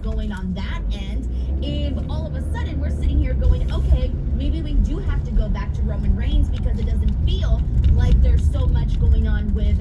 going on that end if all of a sudden we're sitting here going, okay, maybe we do have to go back to Roman Reigns because it doesn't feel like there's so much going on with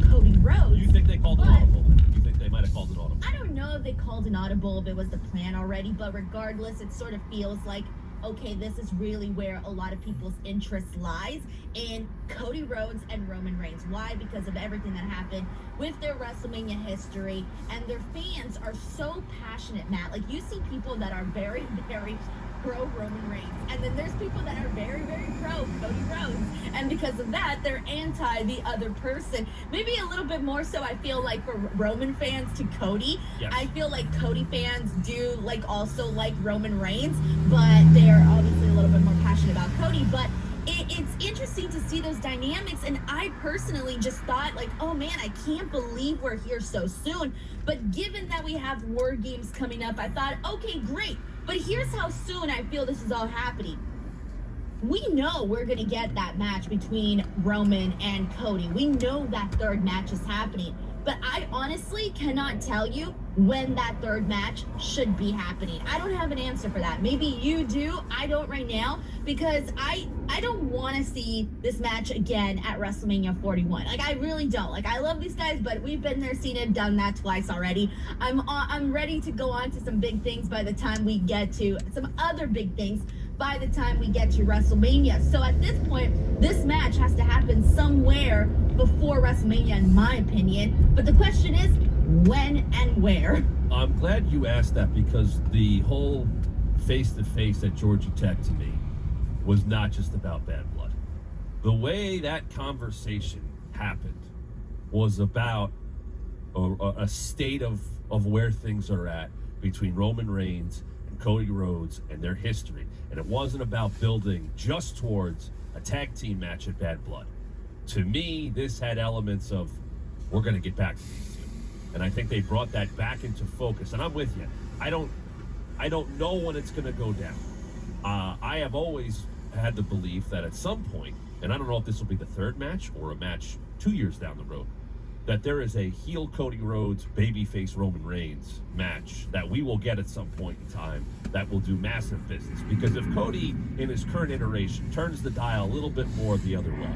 Cody Rhodes. You think they called an audible? You think they might have called an audible? I don't know if they called an audible, if it was the plan already, but regardless, it sort of feels like, okay, this is really where a lot of people's interest lies in Cody Rhodes and Roman Reigns. Why? Because of everything that happened with their WrestleMania history, and their fans are so passionate, Matt. Like, you see people that are very, very pro Roman Reigns, and then there's people that are very, very pro Cody Rhodes, and because of that, they're anti the other person. Maybe a little bit more so, I feel like, for Roman fans to Cody. Yes. I feel like Cody fans do also like Roman Reigns, but they are obviously a little bit more passionate about Cody. But it's interesting to see those dynamics, and I personally just thought, like, oh man, I can't believe we're here so soon. But given that we have War Games coming up, I thought, okay, great. But here's how soon I feel this is all happening. We know we're going to get that match between Roman and Cody. We know that third match is happening. But I honestly cannot tell you when that third match should be happening. I don't have an answer for that. Maybe you do. I don't right now, because I don't want to see this match again at WrestleMania 41. Like, I really don't. Like, I love these guys, but we've been there, seen it, done that twice already. I'm ready to go on to some big things by the time we get to some other big things by the time we get to WrestleMania. So at this point, this match has to happen somewhere before WrestleMania, in my opinion. But the question is, when and where? I'm glad you asked that, because the whole face-to-face at Georgia Tech to me was not just about bad blood. The way that conversation happened was about a state of where things are at between Roman Reigns and Cody Rhodes and their history. And it wasn't about building just towards a tag team match at Bad Blood. To me, this had elements of, we're going to get back to these two. And I think they brought that back into focus. And I'm with you. I don't know when it's going to go down. I have always had the belief that at some point, and I don't know if this will be the third match or a match 2 years down the road, that there is a heel Cody Rhodes, babyface Roman Reigns match that we will get at some point in time that will do massive business. Because if Cody, in his current iteration, turns the dial a little bit more the other way,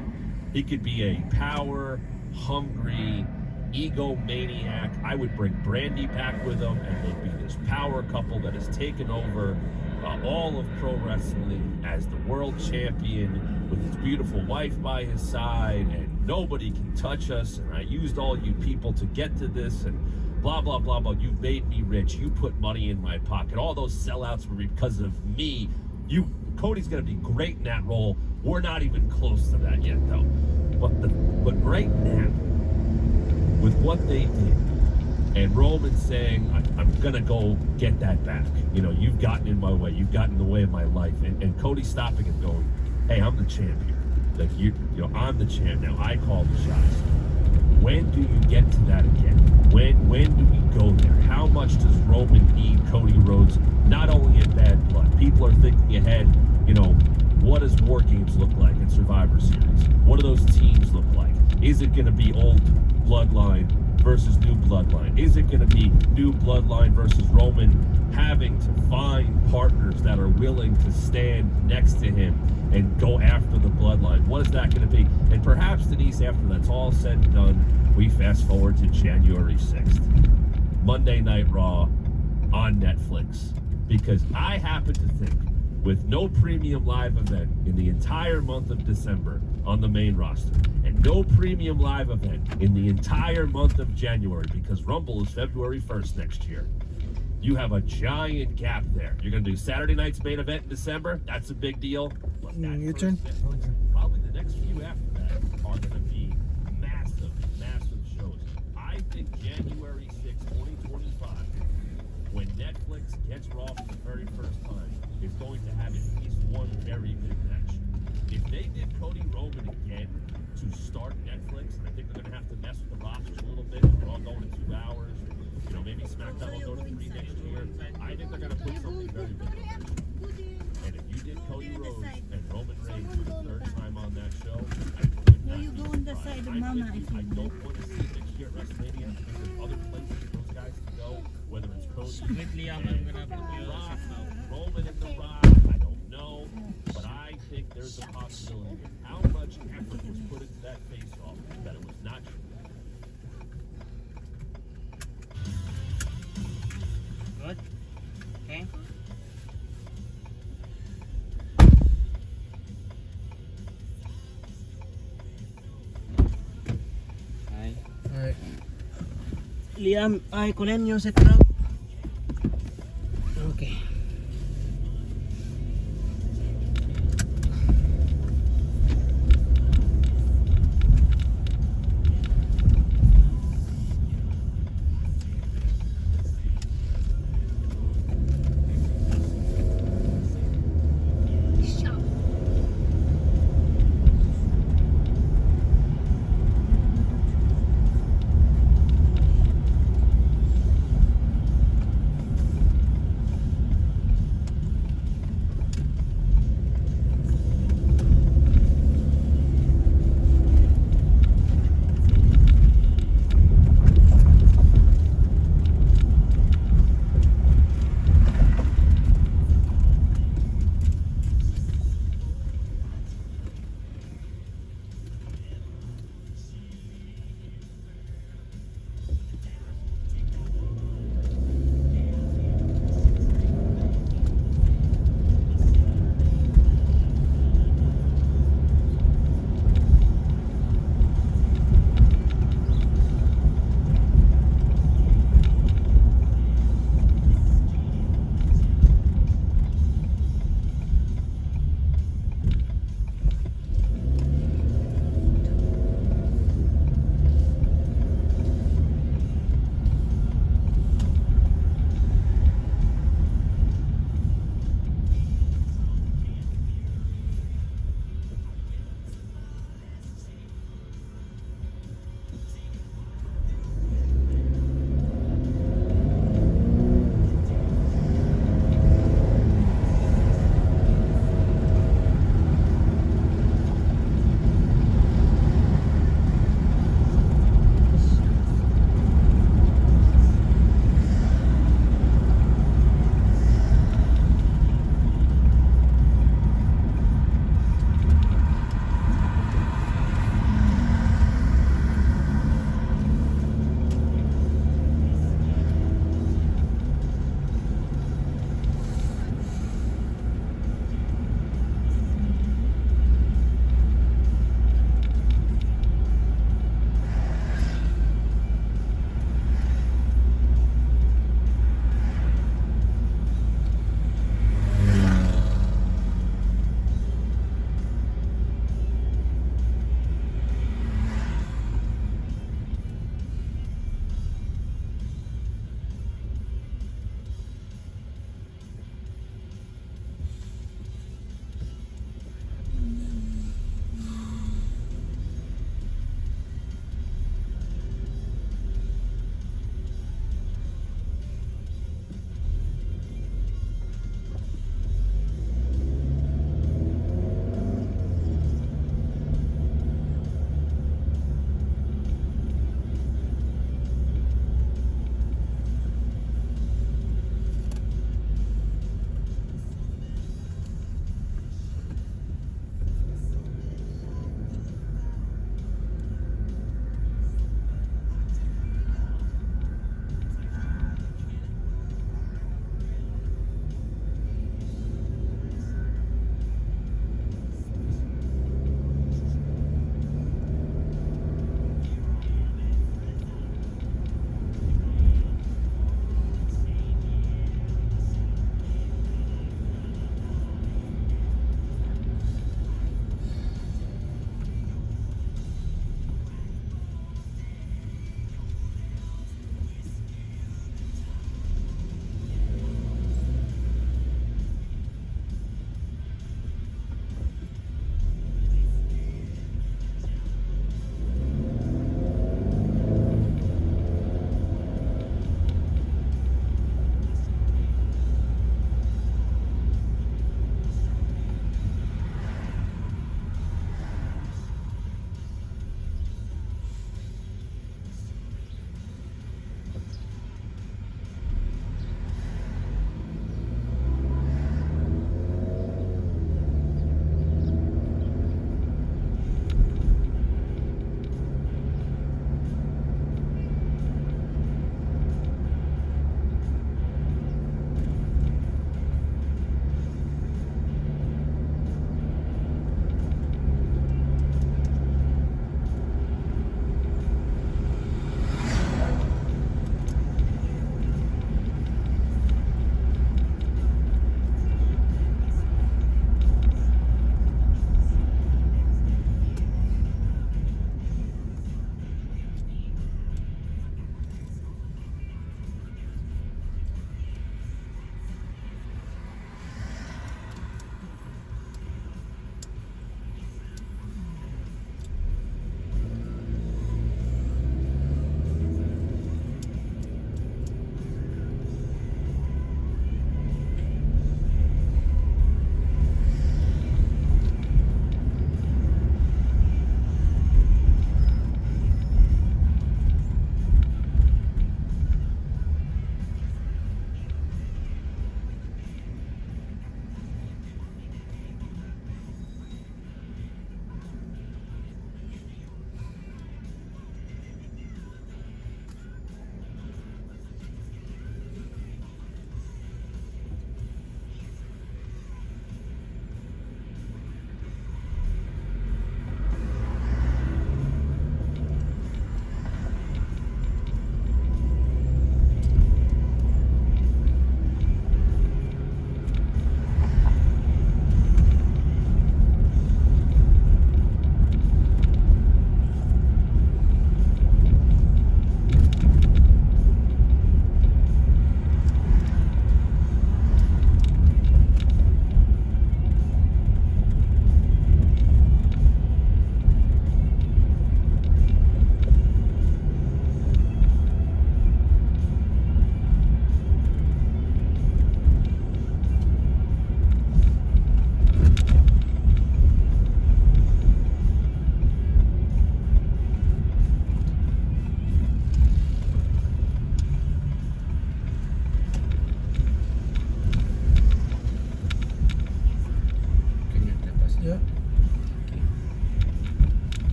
he could be a power, hungry, egomaniac. I would bring Brandy back with him, and they'd be this power couple that has taken over all of pro wrestling as the world champion, with his beautiful wife by his side, and nobody can touch us, and I used all you people to get to this, and blah, blah, blah, blah. You've made me rich. You put money in my pocket. All those sellouts were because of me. Cody's going to be great in that role. We're not even close to that yet, though. But right now, with what they did, and Roman saying, I'm going to go get that back. You know, you've gotten in my way. You've gotten in the way of my life. And Cody stopping and going, hey, I'm the champion. Like, you know, I'm the champ now. I call the shots. When do you get to that again? When do we go there? How much does Roman need Cody Rhodes, not only in Bad Blood? People are thinking ahead, you know, what does War Games look like in Survivor Series? What do those teams look like? Is it going to be old Bloodline versus new Bloodline? Is it going to be new Bloodline versus Roman having to find partners that are willing to stand next to him and go after the Bloodline? What is that going to be? And perhaps, Denise, after that's all said and done, we fast forward to January 6th, Monday Night Raw on Netflix. Because I happen to think, with no premium live event in the entire month of December on the main roster, and no premium live event in the entire month of January, because Rumble is February 1st next year, you have a giant gap there. You're going to do Saturday night's main event in December. That's a big deal. But that Your turn. Probably the next few after that are going to be massive, massive shows. I think January 6, 2025, when Netflix gets Raw for the very first time, is going to have at least one very big match. If they did Cody Roman again to start Netflix, and I think they're going to have to mess with the rosters a little bit, they're all going to 2 hours, you know, maybe SmackDown will go to 3 next year. I think they're going to put something very big on that. And if you did Cody Rhodes and Roman Reigns for the third time on that show, I you go on the side of Mama, I don't want to see next year at WrestleMania. I think there's other places for those guys to go, whether it's Cody With Liam, I'm gonna put you Rock, sit now. Roman in the Rock, I don't know, but I think there's a possibility with how much effort was put into that face-off that it was not true. Good. Okay. Ay. Alright. Liam, ay kunin yung sit now.